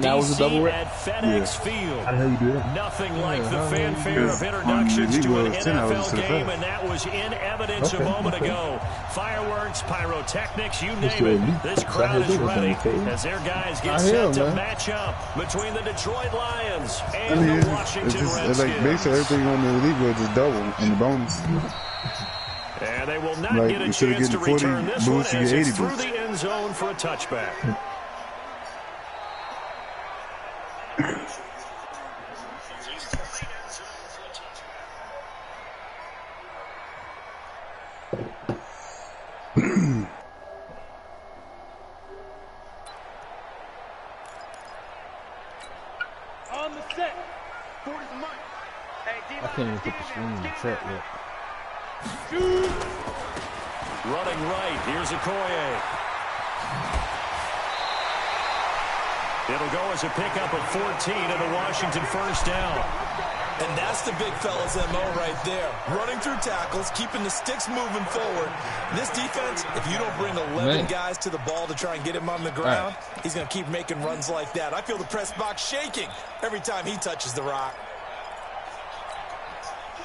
That was a double rep. At FedEx Field. I know you do that. Nothing like the fanfare of introductions to an NFL game, and that was in evidence a moment ago. Fireworks, pyrotechnics, you name it. This crowd is ready as their guys get set to match up between the Detroit Lions and the Washington Redskins. It's like basically everything on the elite was just double in the bonus. And they will not get a chance to return this one as it's through the end zone for a touchback. On the set. 40 the mic. I can't even put the screen in the set yet. Running right, here's Okoye. It'll go as a pickup of 14 and a Washington first down. And that's the big fella's MO right there. Running through tackles, keeping the sticks moving forward. This defense, if you don't bring 11 guys to the ball to try and get him on the ground, he's going to keep making runs like that. I feel the press box shaking every time he touches the rock.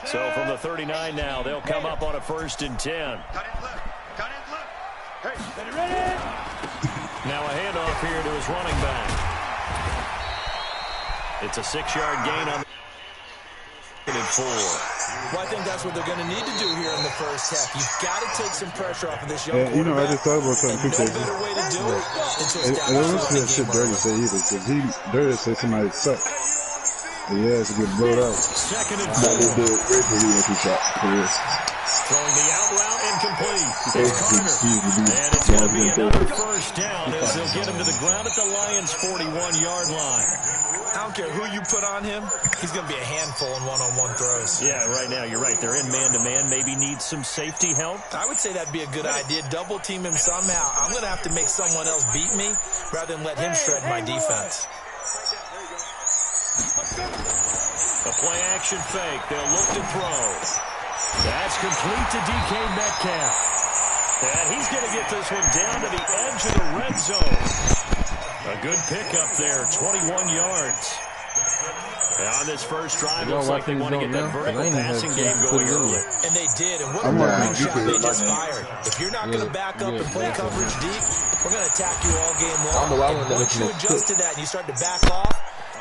So from the 39 now, they'll come up on a 1st and 10. Cut in left. Cut in left. Hey, ready? Now a handoff here to his running back. It's a 6-yard gain on the 4. Well, I think that's what they're going to need to do here in the first half. You've got to take some pressure off of this young quarterback. You know, I just thought about something too. No better way to do it than to I don't want to see that shit Dirty say either, because Dirty say somebody suck. But yeah, it's a good blowed out. 2nd and 4. Throwing the out route incomplete. It's Carter. And it's going to be another first down as they'll get him to the ground at the Lions' 41-yard line. I don't care who you put on him. He's going to be a handful in one-on-one throws. Yeah, right now, you're right. They're in man-to-man. Maybe need some safety help. I would say that'd be a good idea. Double team him somehow. I'm going to have to make someone else beat me rather than let him shred my defense. A play-action fake. They'll look to throw. That's complete to DK Metcalf. And he's going to get this one down to the edge of the red zone. A good pickup there, 21 yards. And on this first drive, looks like they want to get that vertical passing game going early. And they did, and what a great shot they just fired. If you're not going to back up and play coverage deep, we're going to attack you all game long. And once you adjust to that and you start to back off,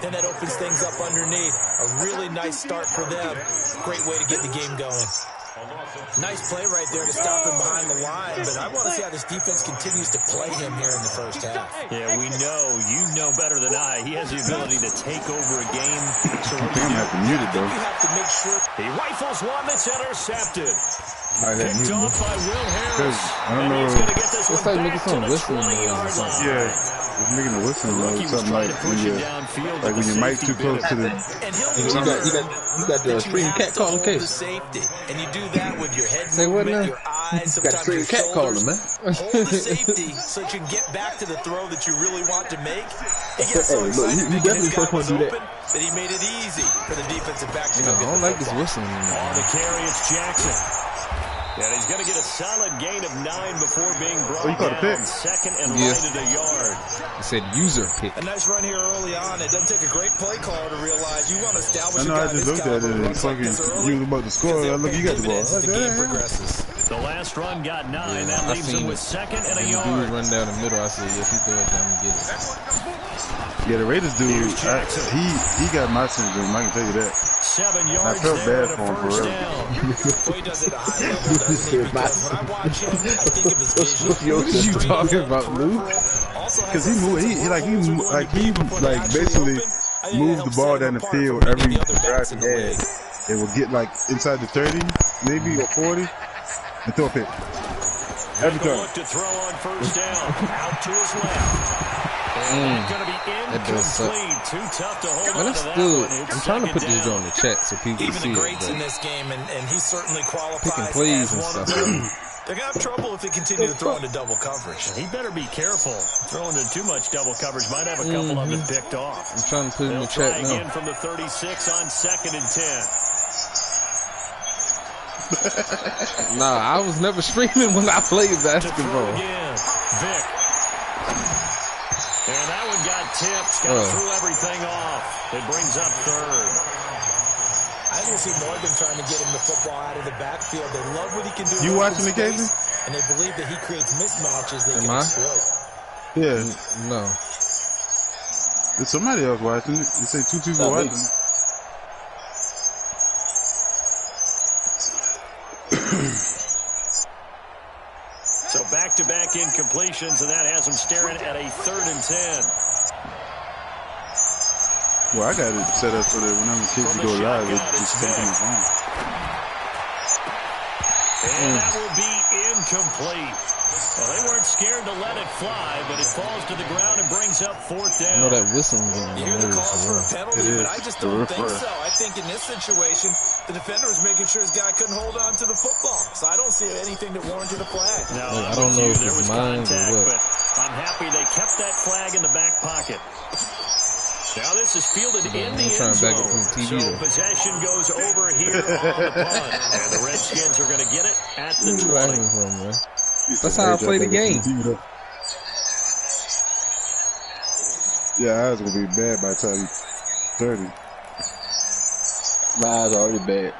then that opens things up underneath. A really nice start for them. Great way to get the game going. Nice play right there to stop him behind the line, but I want to see how this defense continues to play him here in the first half. Yeah, we know, you know better than I, he has the ability to take over a game. So what do you do? You have to make sure. He rifles one that's intercepted. Picked off by Will Harris. I don't know. He's going to get this one like back making to some the whistling 20-yard line. Yeah. It's making a whistle noise, something like when your mic too close to the. You got the stream cat calling case. Safety, and you do that with your head Say what now? your eyes, you got stream cat calling, man. Hold the safety so you can get back to the throw that you really want to make. He gets so excited you definitely first one to do that. That he made it easy for the defensive back to go I don't like this whistling. On the carry, it's Jackson. And he's going to get a solid gain of 9 before being brought down. 2nd and right at a yard. He said user pick. A nice run here early on. It doesn't take a great play caller to realize you want to establish I know, I just looked at it and fucking you was about to score. I look, you got the ball. The game progresses. The last run got 9. That leaves him with 2nd and a yard. Dude run down the middle. I said, yes, he throw it down and get it. Yeah, the Raiders dude, he got my syndrome. I can tell you that. 7 yards I felt there bad at for him, first for real. down. Well, he does it at a high level, doesn't he? Because when I watch him, I think of his vision. What are you talking about, Lou? Because he basically moved the ball down the field every drive he had. It will get like inside the 30, maybe, or 40, and throw a pick. Every time. Look to throw on first down. Out to his left. And going to be incomplete. Too tough to hold on to that one. I'm trying to put this on the chat so people even see it. Even the greats in this game, and he certainly qualifies picking plays as and one stuff. of them. They're going to have trouble if they continue to throw into double coverage. He better be careful. Throwing into too much double coverage might have a couple of them picked off. I'm trying to put it in the chat now. Again from the 36 on 2nd and 10. Nah, I was never streaming when I played basketball. Vic. And that one got got tipped. Got threw everything off. It brings up third. I think we'll see more of them trying to get him the football out of the backfield. They love what he can do. You watching the Casey? And they believe that he creates mismatches they can exploit. Yeah. No. There's somebody else watching it. You say 2 people watching it. So back-to-back incompletions, and that has him staring at a 3rd and 10. Well, I got it set up so that whenever kids go live, it just comes on the phone. And that will be incomplete. Well, they weren't scared to let it fly, but it falls to the ground and brings up 4th down. I know that whistling game. You hear the calls for a penalty, but I just don't think so. I think in this situation, the defender was making sure his guy couldn't hold on to the football. So I don't see anything that warranted a flag. No, I don't know if there was it's mine contact, or what. but I'm happy they kept that flag in the back pocket. Now this is fielded in the end zone. So possession goes over here on the punt. And the Redskins are going to get it at the 20. That's how I play the game. Yeah, I was going to be bad by the time you 30. My eyes are already bad.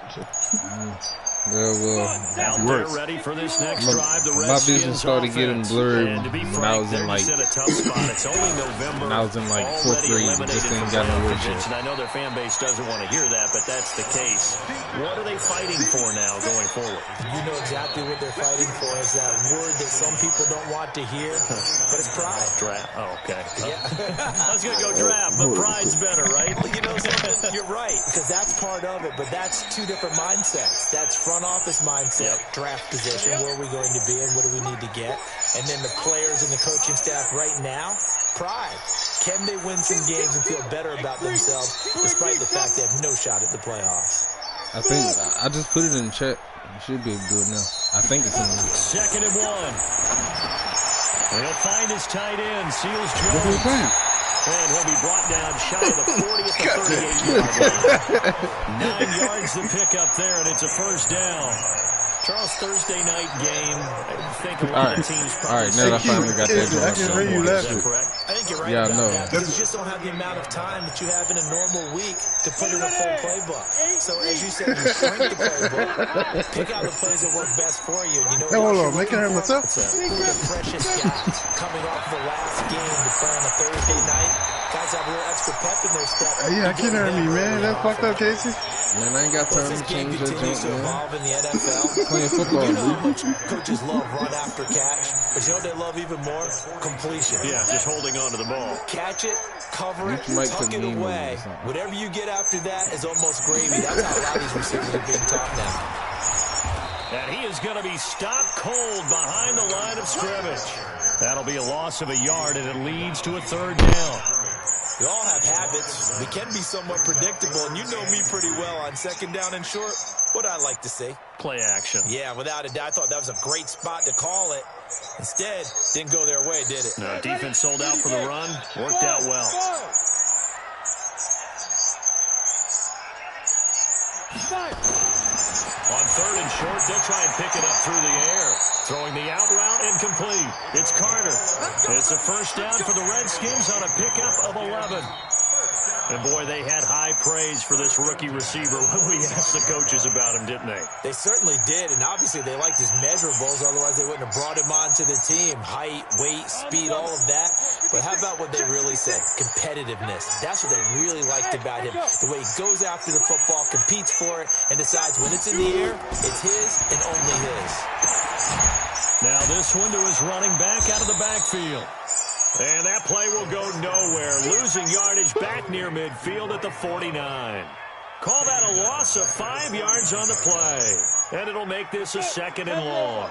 Well, out there ready for this next drive. The my vision started getting blurred when I was in like it's only November. When I was in like 4th grade, just ain't got no word shit. And I know their fan base doesn't want to hear that, but that's the case. What are they fighting for now going forward? You know exactly what they're fighting for is that word that some people don't want to hear, but it's pride. Draft. Oh, okay. Yeah. I was going to go draft, but pride's better, right? You know something? You're right, because that's part of it, but that's 2 different mindsets. That's front office mindset, draft position, where are we going to be and what do we need to get? And then the players and the coaching staff right now, pride. Can they win some games and feel better about themselves despite the fact they have no shot at the playoffs? I think I just put it in the chat. You should be able to do it now. I think it's in there. 2nd and 1. He'll find his tight end, Seals Jones. What are you playing? And he'll be brought down shy of the 40 at the 38-yard line. 9 yards to pick up there, and it's a 1st down. Charles, Thursday night game. I think a lot of teams probably. All right, now I finally got that. I can hear you laughing. I think you're right. Yeah, I know. Because you just don't have the amount of time that you have in a normal week to put in a full playbook. So as you said, you shrink the playbook, pick out the plays that work best for you. And you know hey, hold on, making her myself. Who are the precious guys coming off the last game to play on a Thursday night? Guys have a little extra pep in their step. Yeah, I can't hear me, man. That's fucked up, Casey. Man, I ain't got time to change that junk, man. Evolve in the NFL. Playing football, you know how much coaches love run after catch, but you know what they love even more? Completion. Yeah, just holding on to the ball. Catch it, cover it, tuck it away. Whatever you get after that is almost gravy. That's how a lot of these receivers are being taught now. And he is going to be stopped cold behind the line of scrimmage. That'll be a loss of a yard, and it leads to a 3rd down. We all have habits. We can be somewhat predictable, and you know me pretty well on 2nd down and short. What I like to say? Play action. Yeah, without a doubt. I thought that was a great spot to call it. Instead, didn't go their way, did it? No, defense sold out for the run. Worked out well. On 3rd and short, they'll try and pick it up through the air. Throwing the out route incomplete. It's Carter. It's a 1st down for the Redskins on a pickup of 11. And boy, they had high praise for this rookie receiver when we asked the coaches about him, didn't they? They certainly did, and obviously they liked his measurables, otherwise they wouldn't have brought him onto the team. Height, weight, speed, all of that. But how about what they really said? Competitiveness. That's what they really liked about him. The way he goes after the football, competes for it, and decides when it's in the air, it's his and only his. Now this one to his running back out of the backfield. And that play will go nowhere. Losing yardage back near midfield at the 49. Call that a loss of 5 yards on the play. And it'll make this a 2nd and long.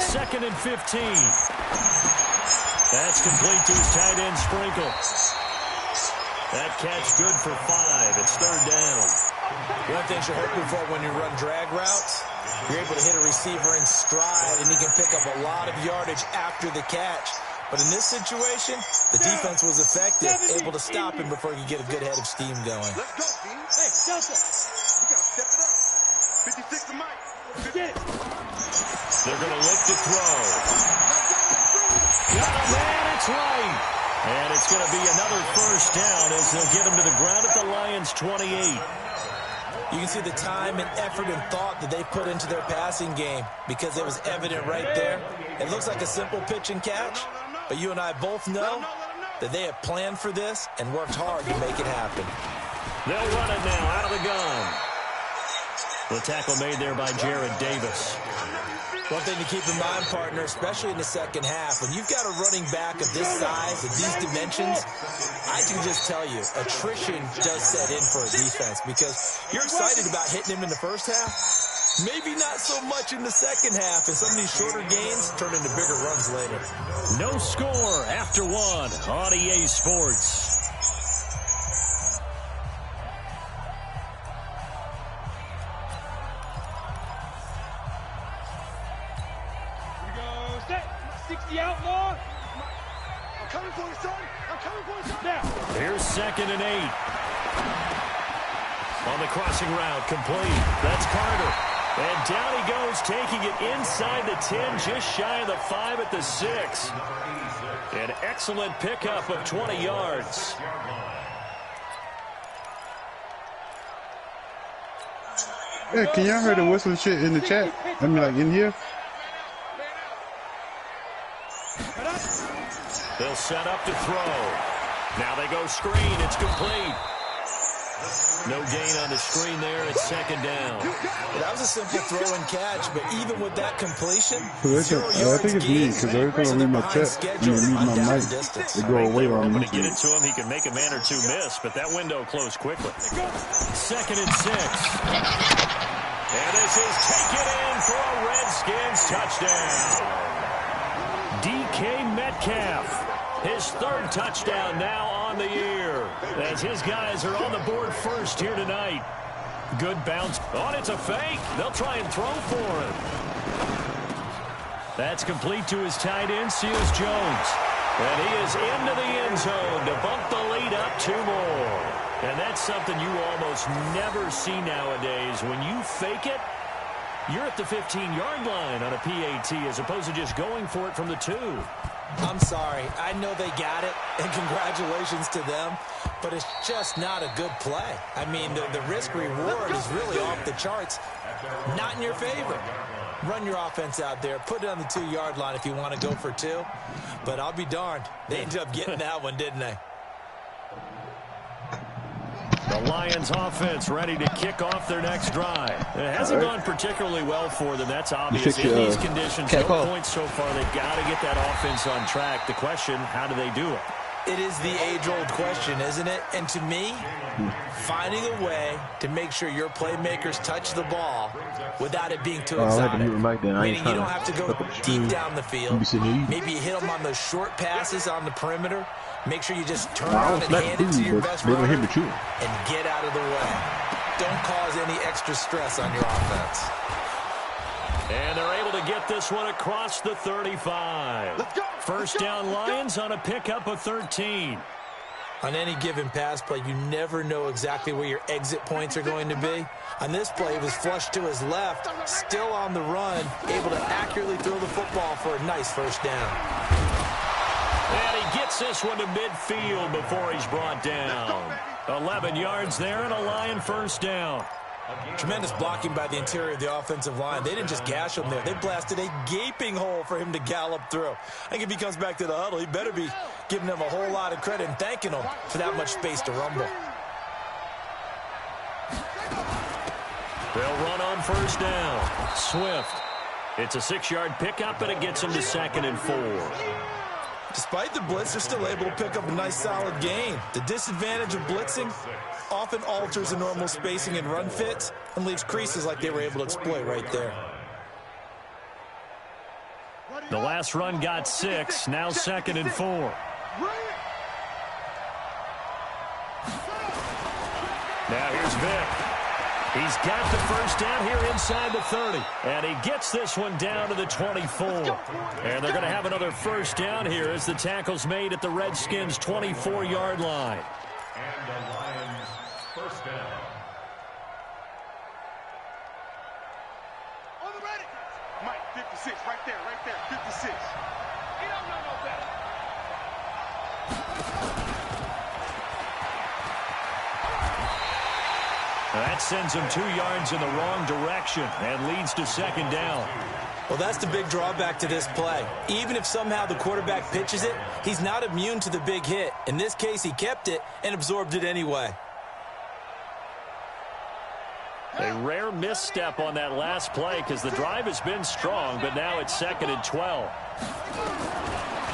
2nd and 15. That's complete to his tight end, Sprinkle. That catch good for 5. It's 3rd down. One thing you're hoping for when you run drag routes, you're able to hit a receiver in stride, and he can pick up a lot of yardage after the catch. But in this situation, the defense was effective, able to stop him before he could get a good head of steam going. Let's go, team. Hey, Delta, we got to step it up. 56 to Mike. Get it. They're going to look to throw. Got him, and it's right. And it's going to be another first down as they'll get him to the ground at the Lions' 28. You can see the time and effort and thought that they put into their passing game because it was evident right there. It looks like a simple pitch and catch, but you and I both know that they have planned for this and worked hard to make it happen. They'll run it now out of the gun. The tackle made there by Jared Davis. One thing to keep in mind, partner, especially in the second half, when you've got a running back of this size, of these dimensions, I can just tell you, attrition does set in for a defense because you're excited about hitting him in the first half. Maybe not so much in the second half, and some of these shorter gains turn into bigger runs later. No score after one on EA Sports. Outlaw. I'm coming for you, son. I'm coming for you, son. Now. Here's 2nd and 8. On the crossing route, complete. That's Carter. And down he goes, taking it inside the 10, just shy of the 5 at the 6. An excellent pickup of 20 yards. Hey, can y'all hear the whistle shit in the chat? I mean, like in here? They'll set up to throw. Now they go screen. It's complete. No gain on the screen there. It's 2nd down. That was a simple throw and catch, but even with that completion, I think it's me, because every time I read my chat, you read my mic, they go away while I'm going to get listening. it to him. He can make a man or two miss, but that window closed quickly. 2nd and 6. And this is taken in for a Redskins touchdown. DK Metcalf. His 3rd touchdown now on the year as his guys are on the board first here tonight. Good bounce. Oh, it's a fake. They'll try and throw for him. That's complete to his tight end, Seals Jones. And he is into the end zone to bump the lead up 2 more. And that's something you almost never see nowadays. When you fake it, you're at the 15-yard line on a PAT as opposed to just going for it from the 2. I'm sorry. I know they got it, and congratulations to them, but it's just not a good play. I mean, the risk-reward is really off the charts. Not in your favor. Run your offense out there. Put it on the 2-yard line if you want to go for 2. But I'll be darned. They ended up getting that one, didn't they? The Lions offense ready to kick off their next drive. It hasn't gone particularly well for them. That's obvious. In these conditions, no points so far. They've got to get that offense on track. The question, how do they do it? It is the age-old question, isn't it? And to me, finding a way to make sure your playmakers touch the ball without it being too exotic. Meaning you don't have to go deep down the field. Maybe you hit them on those short passes on the perimeter. Make sure you just turn around and hand it to your best runner and get out of the way. Don't cause any extra stress on your offense. And they're able to get this one across the 35. First down Lions on a pickup of 13. On any given pass play, you never know exactly where your exit points are going to be. On this play, it was flushed to his left, still on the run, able to accurately throw the football for a nice first down. And he gets this one to midfield before he's brought down. 11 yards there and a Lion first down. Tremendous blocking by the interior of the offensive line. They didn't just gash him there. They blasted a gaping hole for him to gallop through. I think if he comes back to the huddle, he better be giving them a whole lot of credit and thanking them for that much space to rumble. They'll run on first down. Swift. It's a 6-yard pickup, and it gets him to 2nd and 4. Despite the blitz, they're still able to pick up a nice solid gain. The disadvantage of blitzing often alters the normal spacing and run fits and leaves creases like they were able to exploit right there. The last run got 6, now 2nd and 4. Now here's Vic. He's got the first down here inside the 30. And he gets this one down to the 24. And they're going to have another first down here as the tackle's made at the Redskins' 24-yard line. And the Lions first down. On the ready. Mike, 56. right there, 56. He don't know no better. That sends him 2 yards in the wrong direction and leads to second down. Well, that's the big drawback to this play. Even if somehow the quarterback pitches it, he's not immune to the big hit. In this case, he kept it and absorbed it anyway. A rare misstep on that last play because the drive has been strong, but now it's 2nd and 12.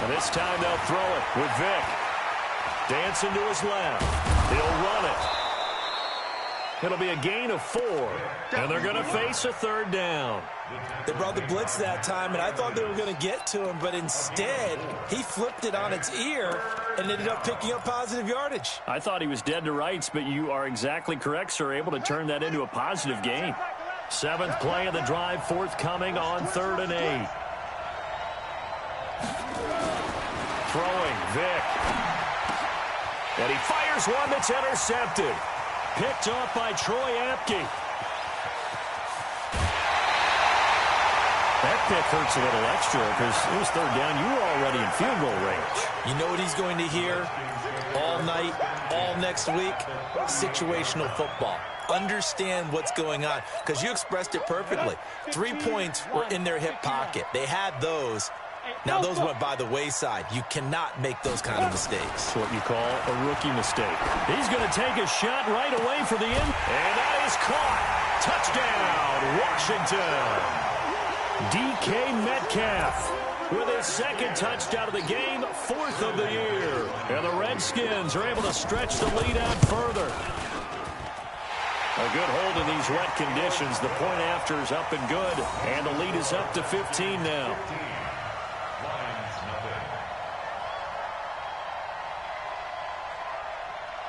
And this time they'll throw it with Vic. Dancing to his left. He'll run it. It'll be a gain of 4, and they're going to face a 3rd down. They brought the blitz that time, and I thought they were going to get to him, but instead, he flipped it on its ear and ended up picking up positive yardage. I thought he was dead to rights, but you are exactly correct, sir, able to turn that into a positive gain. 7th play of the drive, forthcoming on 3rd and 8. Throwing, Vic. And he fires one that's intercepted. Picked off by Troy Apke. That pick hurts a little extra because it was 3rd down. You were already in field goal range. You know what he's going to hear all night, all next week? Situational football. Understand what's going on because you expressed it perfectly. 3 points were in their hip pocket. They had those. Now, those went by the wayside. You cannot make those kind of mistakes. That's what you call a rookie mistake. He's going to take a shot right away for the end. And that is caught. Touchdown, Washington. DK Metcalf with his 2nd touchdown of the game, 4th of the year. And the Redskins are able to stretch the lead out further. A good hold in these wet conditions. The point after is up and good. And the lead is up to 15 now.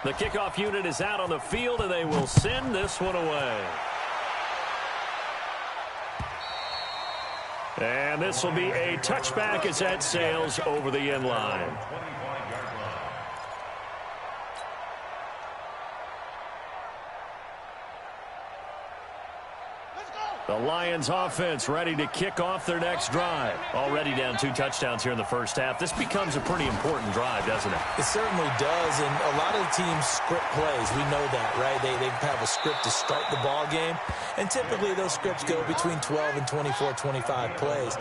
The kickoff unit is out on the field, and they will send this one away. And this will be a touchback as that sails over the end line. The Lions offense ready to kick off their next drive. Already down 2 touchdowns here in the first half. This becomes a pretty important drive, doesn't it? It certainly does, and a lot of the teams script plays. We know that, right? They have a script to start the ball game, and typically those scripts go between 12 and 24, 25 plays.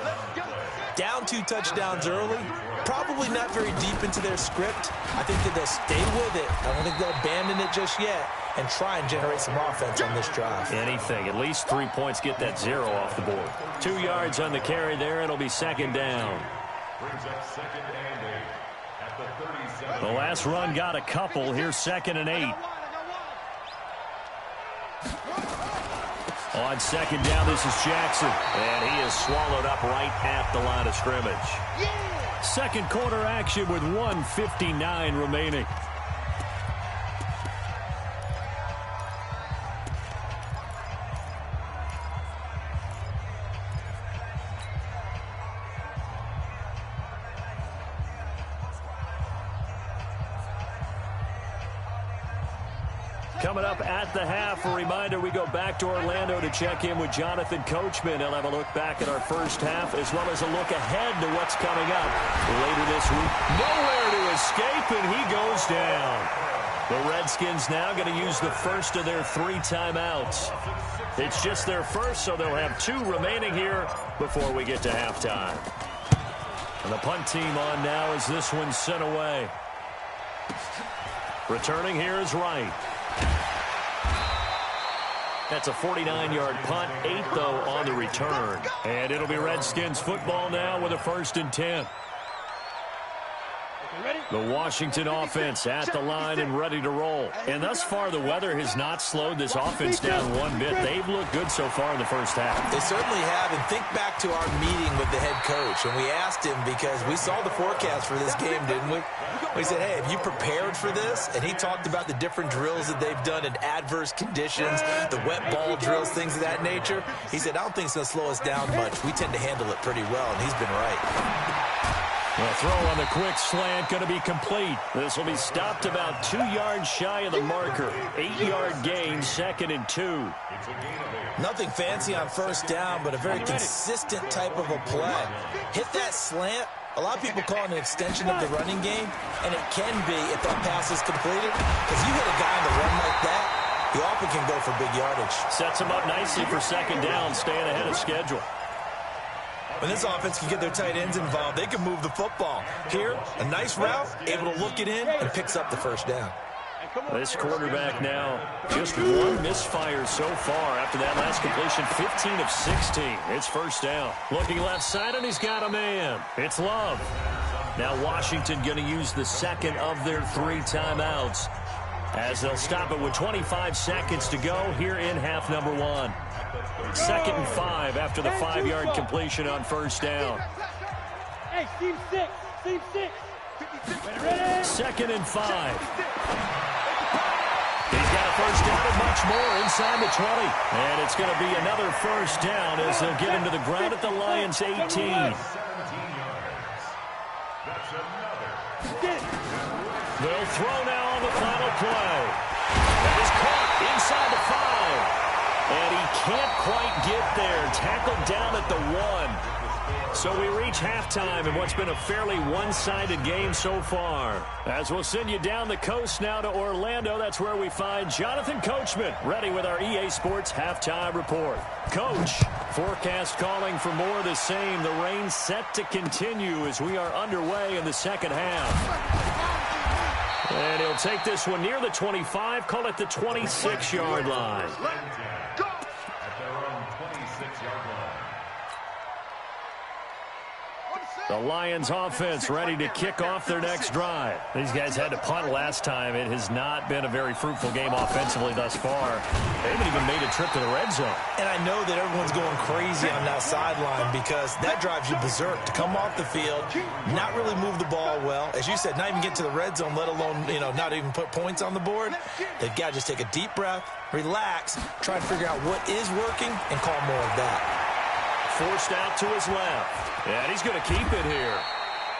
Down 2 touchdowns early, probably not very deep into their script. I think that they'll stay with it. I don't think they'll abandon it just yet and try and generate some offense on this drive. Anything. At least 3 points, get that 0 off the board. 2 yards on the carry there. It'll be 2nd down. Brings up 2nd and 8 at the 37. The last run got a couple. Here's 2nd and 8. On 2nd down, this is Jackson. And he is swallowed up right at the line of scrimmage. 2nd quarter action with 1:59 remaining. Coming up at the half, a reminder, we go back to Orlando to check in with Jonathan Coachman. He'll have a look back at our first half as well as a look ahead to what's coming up later this week. Nowhere to escape, and he goes down. The Redskins now going to use the first of their 3 timeouts. It's just their first, so they'll have 2 remaining here before we get to halftime. And the punt team on now as this one's sent away. Returning here is Wright. That's a 49-yard punt, 8, though, on the return. And it'll be Redskins football now with a 1st and 10. The Washington offense at the line and ready to roll. And thus far, the weather has not slowed this offense down one bit. They've looked good so far in the first half. They certainly have. And think back to our meeting with the head coach. And we asked him because we saw the forecast for this game, didn't we? We said, hey, have you prepared for this? And he talked about the different drills that they've done in adverse conditions, the wet ball drills, things of that nature. He said, I don't think it's going to slow us down much. We tend to handle it pretty well, and he's been right. The throw on the quick slant going to be complete. This will be stopped about 2 yards shy of the marker. 8-yard gain, 2nd and 2. Nothing fancy on first down, but a very consistent type of a play. Hit that slant. A lot of people call it an extension of the running game, and it can be if that pass is completed. Because you hit a guy on the run like that, he often can go for big yardage. Sets him up nicely for 2nd down, staying ahead of schedule. When this offense can get their tight ends involved, they can move the football. Here, a nice route, able to look it in, and picks up the first down. This quarterback now, just 1 misfire so far after that last completion, 15 of 16. It's 1st down. Looking left side, and he's got a man. It's Love. Now Washington going to use the 2nd of their 3 timeouts as they'll stop it with 25 seconds to go here in half number 1. 2nd and 5 after the 5-yard completion on 1st down. Hey, team 6. 2nd and 5. He's got a 1st down and much more inside the 20. And it's going to be another 1st down as they'll get him to the ground at the Lions' 18. They'll throw now on the final play. That is caught inside the 5. And he can't quite get there. Tackled down at the 1. So we reach halftime in what's been a fairly one-sided game so far. As we'll send you down the coast now to Orlando, that's where we find Jonathan Coachman ready with our EA Sports halftime report. Coach, forecast calling for more of the same. The rain set to continue as we are underway in the 2nd half. And he'll take this one near the 25, call it the 26-yard line. The Lions offense ready to kick off their next drive. These guys had to punt last time. It has not been a very fruitful game offensively thus far. They haven't even made a trip to the red zone. And I know that everyone's going crazy on that sideline because that drives you berserk to come off the field, not really move the ball well. As you said, not even get to the red zone, let alone, not even put points on the board. They've got to just take a deep breath, relax, try to figure out what is working, and call more of that. Forced out to his left. And he's going to keep it here.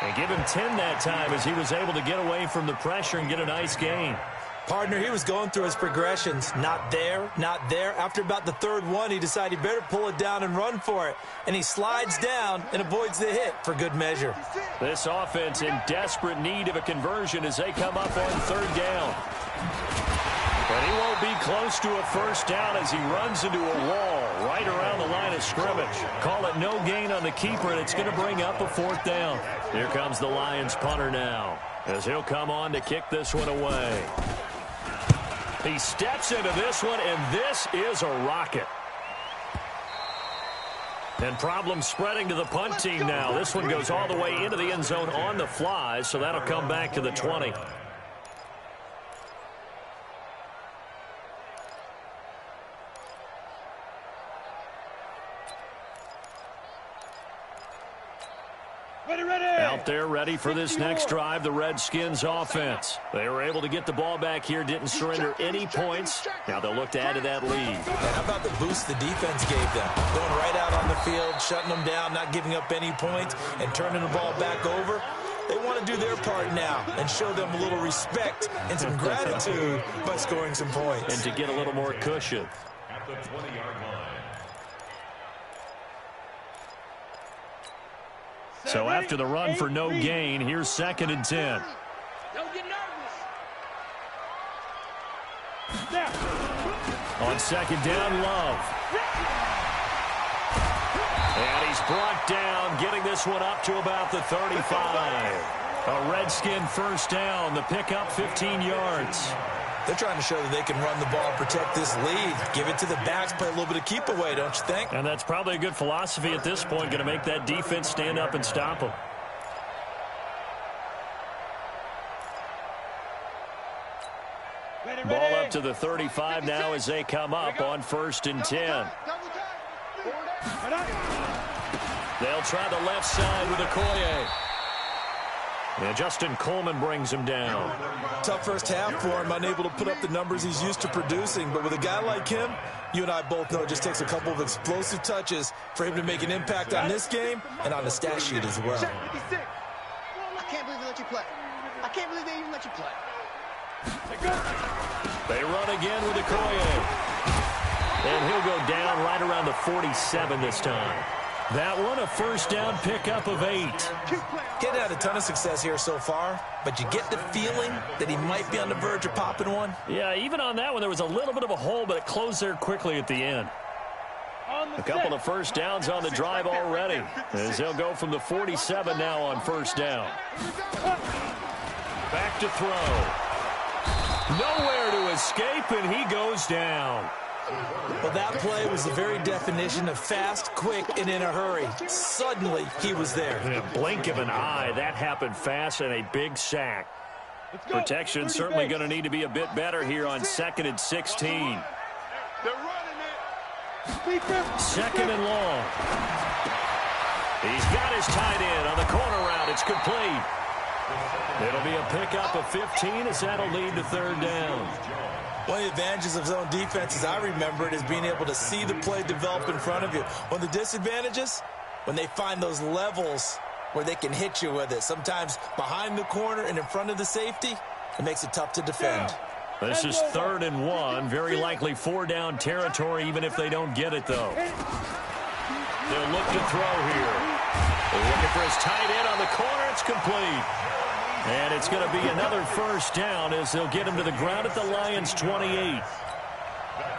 And give him 10 that time as he was able to get away from the pressure and get a nice gain. Partner, he was going through his progressions. Not there, not there. After about the 3rd one, he decided he better pull it down and run for it. And he slides down and avoids the hit for good measure. This offense in desperate need of a conversion as they come up on 3rd down. But he won't be close to a 1st down as he runs into a wall right around the line of scrimmage. Call it no gain on the keeper, and it's going to bring up a 4th down. Here comes the Lions punter now as he'll come on to kick this one away. He steps into this one, and this is a rocket. And problems spreading to the punt team now. This one goes all the way into the end zone on the fly, so that'll come back to the 20. Out there ready for this next drive, the Redskins offense. They were able to get the ball back here, didn't surrender any points. Now they'll look to add to that lead. And how about the boost the defense gave them? Going right out on the field, shutting them down, not giving up any points, and turning the ball back over. They want to do their part now and show them a little respect and some gratitude by scoring some points. And to get a little more cushion. At the 20-yard line. So after the run for no gain, here's 2nd and 10. Don't get nervous. On 2nd down, Love. And he's brought down, getting this one up to about the 35. A Redskin 1st down, the pickup 15 yards. They're trying to show that they can run the ball, protect this lead. Give it to the backs, play a little bit of keep away, don't you think? And that's probably a good philosophy at this point, going to make that defense stand up and stop them. Ball up to the 35 now as they come up on 1st and 10. They'll try the left side with Okoye. And Justin Coleman brings him down. Tough first half for him, unable to put up the numbers he's used to producing. But with a guy like him, you and I both know it just takes a couple of explosive touches for him to make an impact on this game and on the stat sheet as well. let you play. I can't believe they even let you play. They run again with Okoye. And he'll go down right around the 47 this time. That one, a first down pickup of 8. Getting had a ton of success here so far, but you get the feeling that he might be on the verge of popping one. Yeah, even on that one, there was a little bit of a hole, but it closed there quickly at the end. A couple of first downs on the drive already, as they'll go from the 47 now on first down. Back to throw. Nowhere to escape, and he goes down. Well, that play was the very definition of fast, quick, and in a hurry. Suddenly, he was there. In a blink of an eye, that happened fast and a big sack. Protection certainly going to need to be a bit better here on 2nd and 16. They're running it. 2nd and long. He's got his tight end on the corner route. It's complete. It'll be a pickup of 15 as that'll lead to 3rd down. One of the advantages of zone defense, as I remember it, is being able to see the play develop in front of you. One of the disadvantages, when they find those levels where they can hit you with it. Sometimes behind the corner and in front of the safety, it makes it tough to defend. This is 3rd and 1. Very likely 4-down territory, even if they don't get it, though. They'll look to throw here. They're looking for his tight end on the corner. It's complete. And it's going to be another first down as they'll get him to the ground at the Lions' 28.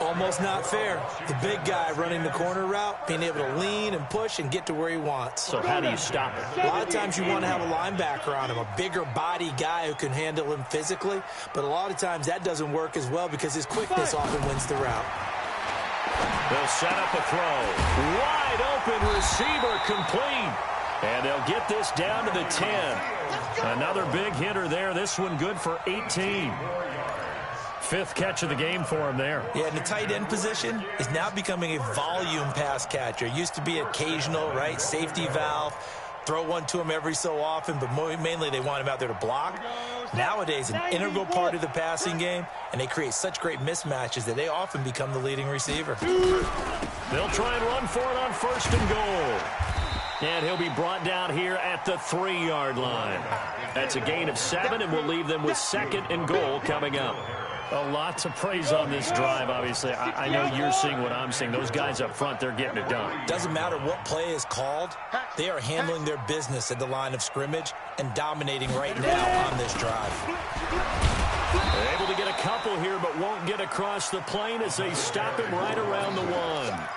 Almost not fair. The big guy running the corner route, being able to lean and push and get to where he wants. So how do you stop it? A lot of times you want to have a linebacker on him, a bigger body guy who can handle him physically. But a lot of times that doesn't work as well because his quickness often wins the route. They'll set up a throw. Wide open receiver complete. And they'll get this down to the 10. Another big hitter there. This one good for 18. 5th catch of the game for him there. Yeah, and the tight end position is now becoming a volume pass catcher. Used to be occasional, right? Safety valve. Throw one to him every so often, but mainly they want him out there to block. Nowadays, an integral part of the passing game, and they create such great mismatches that they often become the leading receiver. They'll try and run for it on 1st and goal. And he'll be brought down here at the 3-yard line. That's a gain of 7, and we'll leave them with 2nd and goal coming up. A lot to praise on this drive, obviously. I know you're seeing what I'm seeing. Those guys up front, they're getting it done. Doesn't matter what play is called. They are handling their business at the line of scrimmage and dominating right now on this drive. They're able to get a couple here, but won't get across the plane as they stop him right around the 1.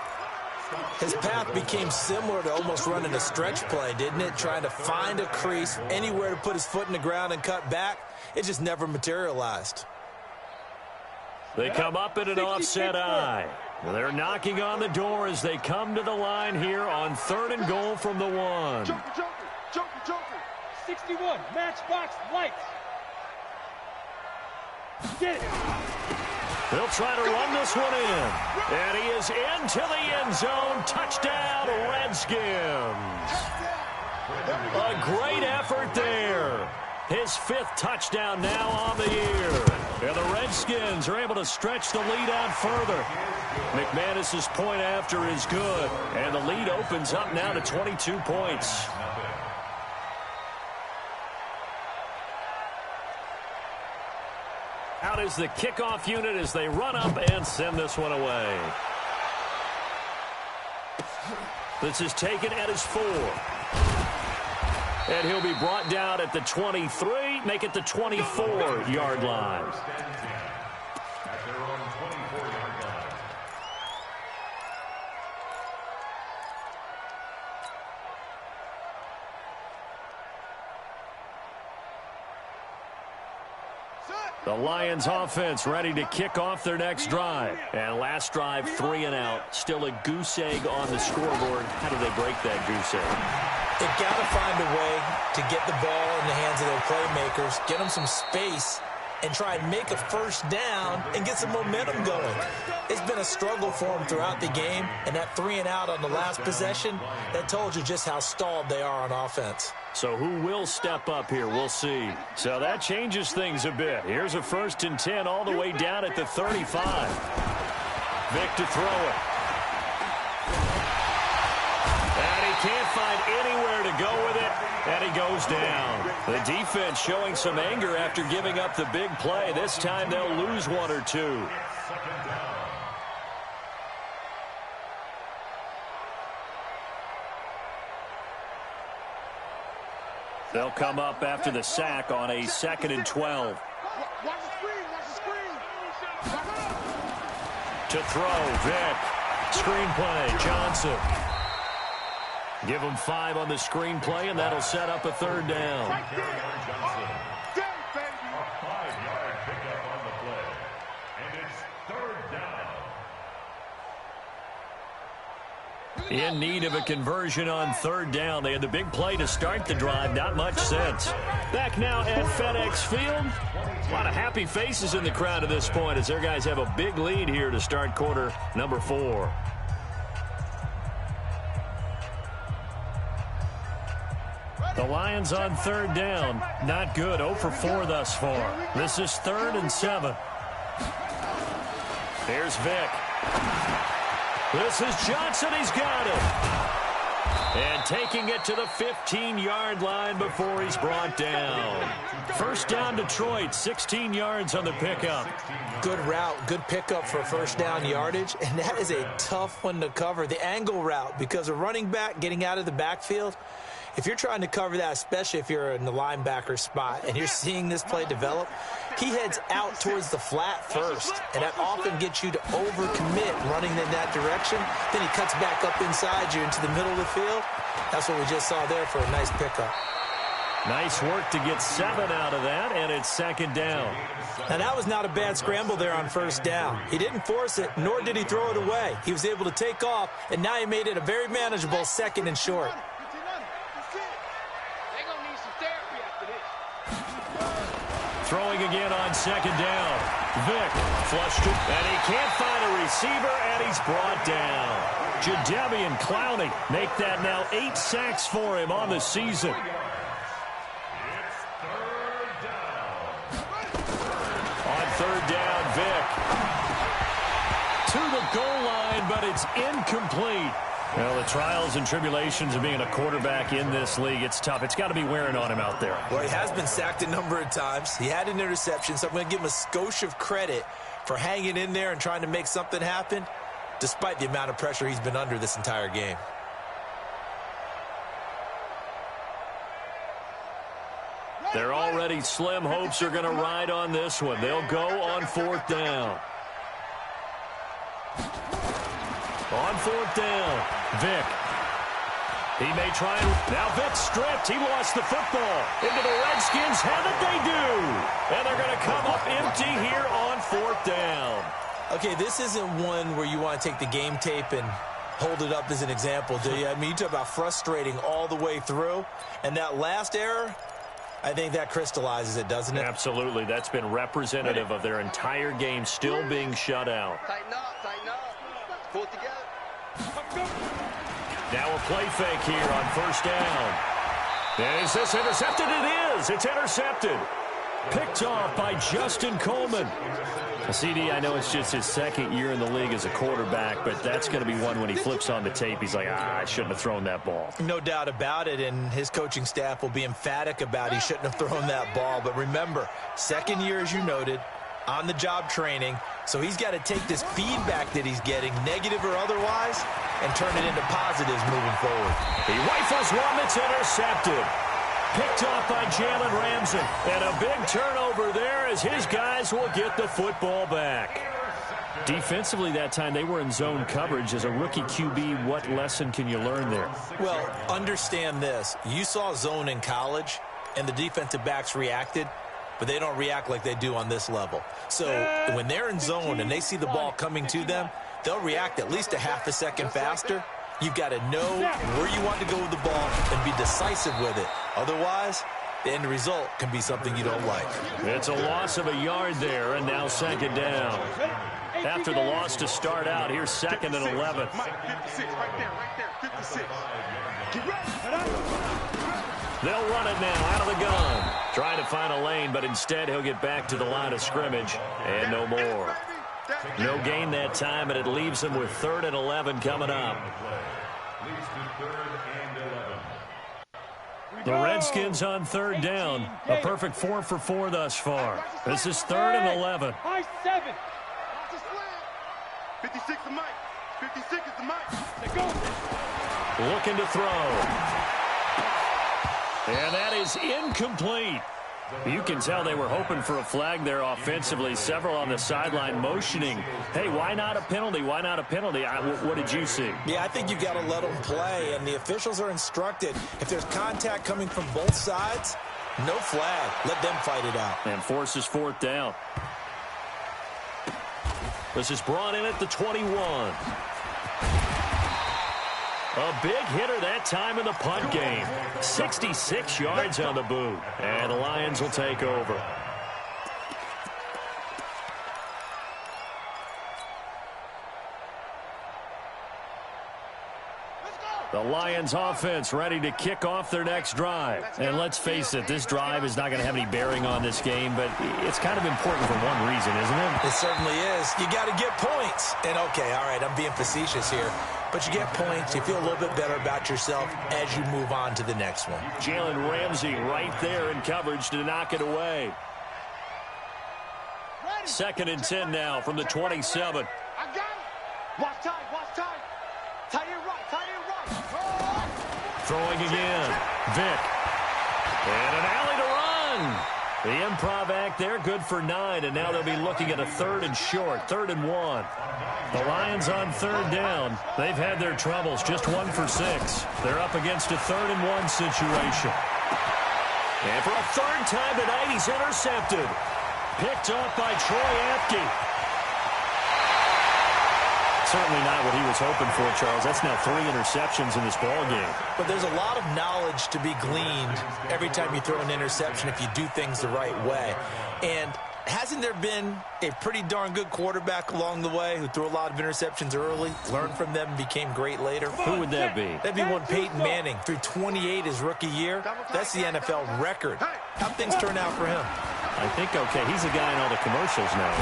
His path became similar to almost running a stretch play, didn't it? Trying to find a crease, anywhere to put his foot in the ground and cut back. It just never materialized. They come up in an offset eye. They're knocking on the door as they come to the line here on 3rd and goal from the 1. Joker. 61, matchbox, lights. Get it. They'll try to run this one in. And he is into the end zone. Touchdown, Redskins. A great effort there. His 5th touchdown now on the year. And the Redskins are able to stretch the lead out further. McManus's point after is good. And the lead opens up now to 22 points. Out is the kickoff unit as they run up and send this one away. This is taken at his 4. And he'll be brought down at the 23, make it the 24-yard line. The Lions offense ready to kick off their next drive. And last drive, 3 and out. Still a goose egg on the scoreboard. How do they break that goose egg? They've got to find a way to get the ball in the hands of their playmakers, get them some space, and try and make a first down and get some momentum going. It's been a struggle for them throughout the game, and that 3 and out on the last possession, that told you just how stalled they are on offense. So who will step up here? We'll see. So that changes things a bit. Here's a 1st and 10 all the way down at the 35. Vic to throw it. And he can't find anywhere to go with it. And he goes down. The defense showing some anger after giving up the big play. This time they'll lose one or two. They'll come up after the sack on a 2nd and 12. To throw, Vick. Screenplay, Johnson. Give him 5 on the screenplay, and that'll set up a 3rd down. A 5-yard pickup on the play. And it's 3rd down. In need of a conversion on 3rd down. They had the big play to start the drive. Not much sense. Back now at FedEx Field. A lot of happy faces in the crowd at this point as their guys have a big lead here to start quarter number 4. The Lions on 3rd down. Not good. 0 for 4 thus far. This is 3rd and 7. Here's Vick. This is Johnson. He's got it. And taking it to the 15-yard line before he's brought down. 1st down, Detroit. 16 yards on the pickup. Good route, good pickup for 1st down yardage, and that is a tough one to cover. The angle route, because a running back getting out of the backfield, if you're trying to cover that, especially if you're in the linebacker spot and you're seeing this play develop, he heads out towards the flat first, and that often gets you to overcommit running in that direction. Then he cuts back up inside you into the middle of the field. That's what we just saw there for a nice pickup. Nice work to get 7 out of that, and it's 2nd down. Now, that was not a bad scramble there on 1st down. He didn't force it, nor did he throw it away. He was able to take off, and now he made it a very manageable 2nd and short. Throwing again on 2nd down. Vick flushed it, and he can't find a receiver, and he's brought down. Jadeveon Clowney make that now 8 sacks for him on the season. On 3rd down, Vick. To the goal line, but it's incomplete. Well, the trials and tribulations of being a quarterback in this league, it's tough. It's got to be wearing on him out there. Well, he has been sacked a number of times. He had an interception, so I'm going to give him a skosh of credit for hanging in there and trying to make something happen, despite the amount of pressure he's been under this entire game. They're already slim hopes are going to ride on this one. They'll go on 4th down. On 4th down, Vick. He may try and... Now Vick stripped. He lost the football. Into the Redskins. Have it, they do. And they're going to come up empty here on 4th down. Okay, this isn't one where you want to take the game tape and hold it up as an example, do you? I mean, you talk about frustrating all the way through. And that last error, I think that crystallizes it, doesn't it? Absolutely. That's been representative of their entire game still being shut out. Tighten up, pull it together. Now a play fake here on 1st down. Is this intercepted? It is. It's intercepted. Picked off by Justin Coleman. CD, I know it's just his 2nd year in the league as a quarterback, but that's going to be one when he flips on the tape. He's like, I shouldn't have thrown that ball. No doubt about it, and his coaching staff will be emphatic about he shouldn't have thrown that ball. But remember, 2nd year, as you noted, on-the-job training, so he's got to take this feedback that he's getting, negative or otherwise, and turn it into positives moving forward. He rifles one that's intercepted. Picked off by Jalen Ramsey. And a big turnover there as his guys will get the football back. Defensively that time, they were in zone coverage. As a rookie QB, what lesson can you learn there? Well, understand this. You saw zone in college, and the defensive backs reacted, but they don't react like they do on this level. So when they're in zone and they see the ball coming to them, they'll react at least a half a second faster. You've got to know where you want to go with the ball and be decisive with it. Otherwise, the end result can be something you don't like. It's a loss of a yard there, and now 2nd down. After the loss to start out, here's 2nd and 11. 56, right there, 56. Get ready. They'll run it now out of the gun. Trying to find a lane, but instead he'll get back to the line of scrimmage, and no more. No gain that time, and it leaves them with 3rd and 11 coming up. The Redskins on third down. A perfect 4 for 4 thus far. This is 3rd and 11. High 7. 56 is Mike. 56 is the Mike. They go. Looking to throw. And that is incomplete. You can tell they were hoping for a flag there offensively. Several on the sideline motioning. Hey, why not a penalty? Why not a penalty? What did you see? Yeah, I think you've got to let them play, and the officials are instructed. If there's contact coming from both sides, no flag. Let them fight it out. And forces 4th down. This is brought in at the 21. A big hitter that time in the punt game. 66 yards on the boot. And the Lions will take over. The Lions offense ready to kick off their next drive. And let's face it, this drive is not going to have any bearing on this game, but it's kind of important for one reason, isn't it? It certainly is. You got to get points. And, okay, all right, I'm being facetious here. But you get points, you feel a little bit better about yourself as you move on to the next one. Jalen Ramsey right there in coverage to knock it away. 2nd and 10 now from the 27. I got it. Watch time, watch time. Tie it right, tie it right. Throwing again. Vick. And an alley to run. The improv act there, good for 9, and now they'll be looking at a 3rd and short, 3rd and 1. The Lions on 3rd down. They've had their troubles, just 1 for 6. They're up against a 3rd and 1 situation. And for a 3rd time tonight, he's intercepted. Picked off by Troy Apke. Certainly not what he was hoping for, Charles. That's now 3 interceptions in this ball game. But there's a lot of knowledge to be gleaned every time you throw an interception if you do things the right way. And hasn't there been a pretty darn good quarterback along the way who threw a lot of interceptions early, learned from them, and became great later? Who would that be? That'd be one Peyton Manning. Threw 28 his rookie year. That's the NFL record. How'd things turn out for him? I think, okay, he's a guy in all the commercials now.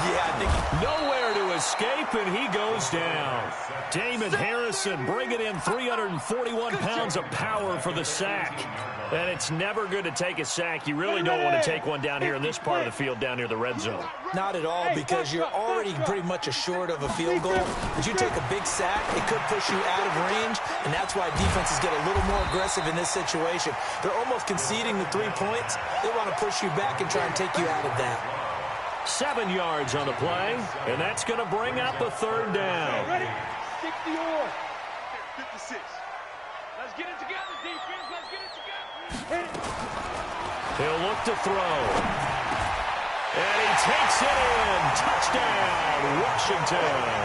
Yeah, I think nowhere to escape, and he goes down. Damon Harrison bringing in 341 pounds of power for the sack. And it's never good to take a sack. You really don't want to take one down here in this part of the field, down near the red zone. Not at all, because you're already pretty much assured of a field goal. But you take a big sack, it could push you out of range, and that's why defenses get a little more aggressive in this situation. They're almost conceding the 3 points. They want to push you back and try and take you out of that. 7 yards on the play, and that's going to bring up a 3rd down. Ready? 60 or 56. Let's get it together, defense. Let's get it together. He'll look to throw. And he takes it in. Touchdown, Washington.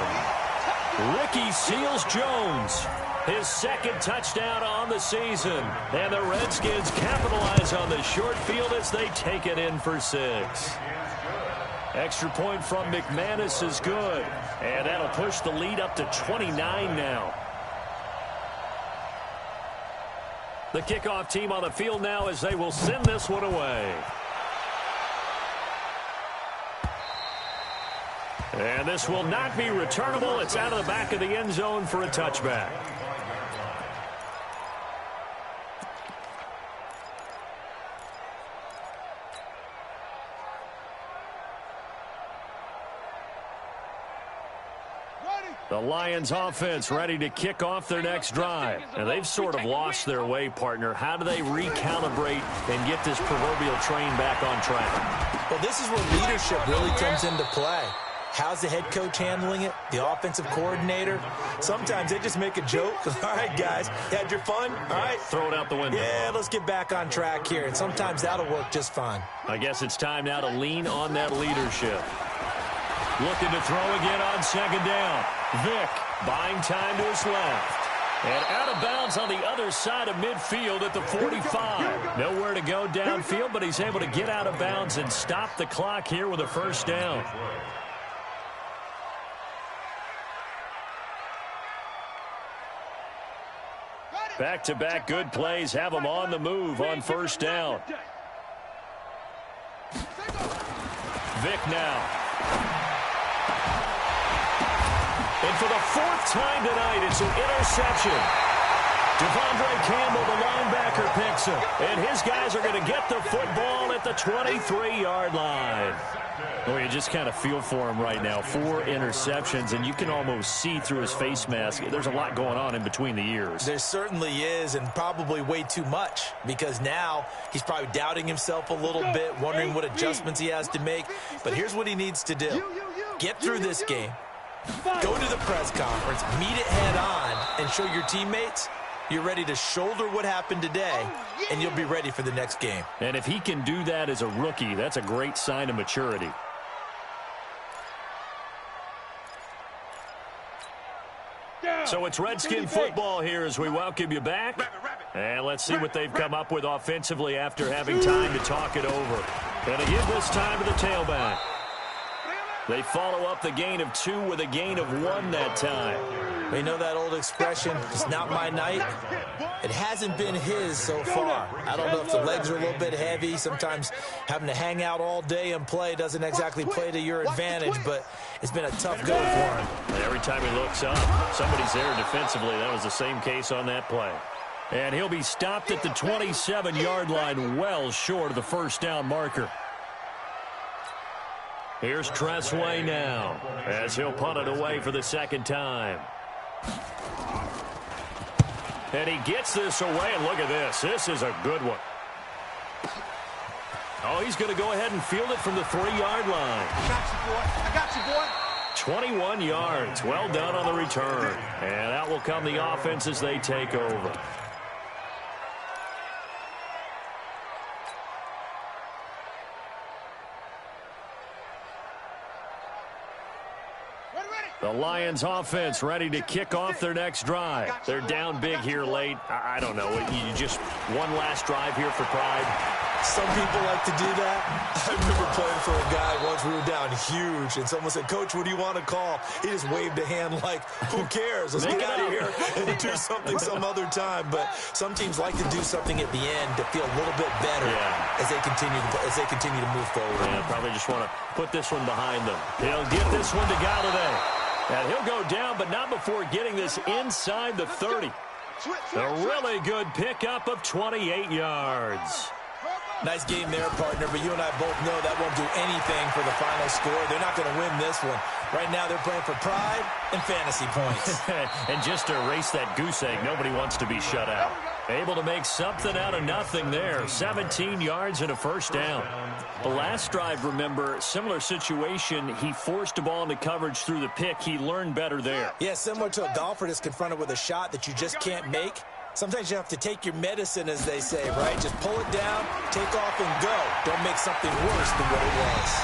Ricky Seals-Jones. His 2nd touchdown on the season. And the Redskins capitalize on the short field as they take it in for 6. Extra point from McManus is good. And that'll push the lead up to 29 now. The kickoff team on the field now as they will send this one away. And this will not be returnable. It's out of the back of the end zone for a touchback. The Lions offense ready to kick off their next drive. And they've sort of lost their way, partner. How do they recalibrate and get this proverbial train back on track? Well, this is where leadership really comes into play. How's the head coach handling it? The offensive coordinator? Sometimes they just make a joke. All right, guys, you had your fun? All right. Throw it out the window. Yeah, let's get back on track here. And sometimes that'll work just fine. I guess it's time now to lean on that leadership. Looking to throw again on 2nd down. Vick buying time to his left. And out of bounds on the other side of midfield at the 45. Nowhere to go downfield, but he's able to get out of bounds and stop the clock here with a 1st down. Back-to-back good plays have him on the move on 1st down. Vick now. And for the 4th time tonight, it's an interception. Devondre Campbell, the linebacker, picks him. And his guys are going to get the football at the 23-yard line. Well, you just kind of feel for him right now. 4 interceptions, and you can almost see through his face mask. There's a lot going on in between the ears. There certainly is, and probably way too much, because now he's probably doubting himself a little bit, wondering what adjustments he has to make. But here's what he needs to do. Get through this game. Go to the press conference, meet it head on, and show your teammates you're ready to shoulder what happened today, and you'll be ready for the next game. And if he can do that as a rookie, that's a great sign of maturity. So it's Redskin football here as we welcome you back. And let's see what they've come up with offensively after having time to talk it over. Going to give this time to the tailback. They follow up the gain of 2 with a gain of 1 that time. We know that old expression, it's not my night. It hasn't been his so far. I don't know if the legs are a little bit heavy. Sometimes having to hang out all day and play doesn't exactly play to your advantage, but it's been a tough go for him. And every time he looks up, somebody's there defensively. That was the same case on that play. And he'll be stopped at the 27-yard line, well short of the first down marker. Here's Tressway now, as he'll punt it away for the second time. And he gets this away, and look at this. This is a good one. Oh, he's going to go ahead and field it from the 3-yard line. I got you, boy. 21 yards. Well done on the return. And out will come the offense as they take over. The Lions offense ready to kick off their next drive. They're down big here late. I don't know. You just one last drive here for pride. Some people like to do that. I remember playing for a guy once. We were down huge, and someone said, "Coach, what do you want to call?" He just waved a hand like, "Who cares? Let's get out of here and do something some other time." But some teams like to do something at the end to feel a little bit better as they continue to move forward. Yeah, probably just want to put this one behind them. He'll get this one to Galladay. And he'll go down, but not before getting this inside the 30. A really good pickup of 28 yards. Nice game there, partner, but you and I both know that won't do anything for the final score. They're not going to win this one. Right now, they're playing for pride and fantasy points. And just to erase that goose egg, nobody wants to be shut out. Able to make something out of nothing there. 17 yards and a first down. The last drive, remember, similar situation. He forced a ball into coverage through the pick. He learned better there. Yeah, similar to a golfer that's confronted with a shot that you just can't make. Sometimes you have to take your medicine, as they say, right? Just pull it down, take off, and go. Don't make something worse than what it was.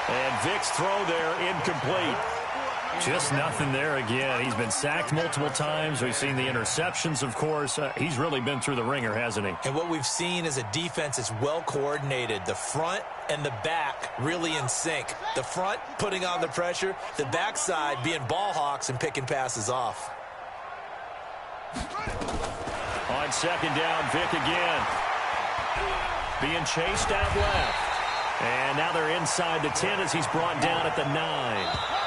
And Vic's throw there incomplete. Just nothing there again. He's been sacked multiple times. We've seen the interceptions, of course. He's really been through the ringer, hasn't he? And what we've seen is a defense that's well coordinated. The front and the back really in sync. The front putting on the pressure, the backside being ball hawks and picking passes off. On second down, Vic again. Being chased out left. And now they're inside the 10 as he's brought down at the 9.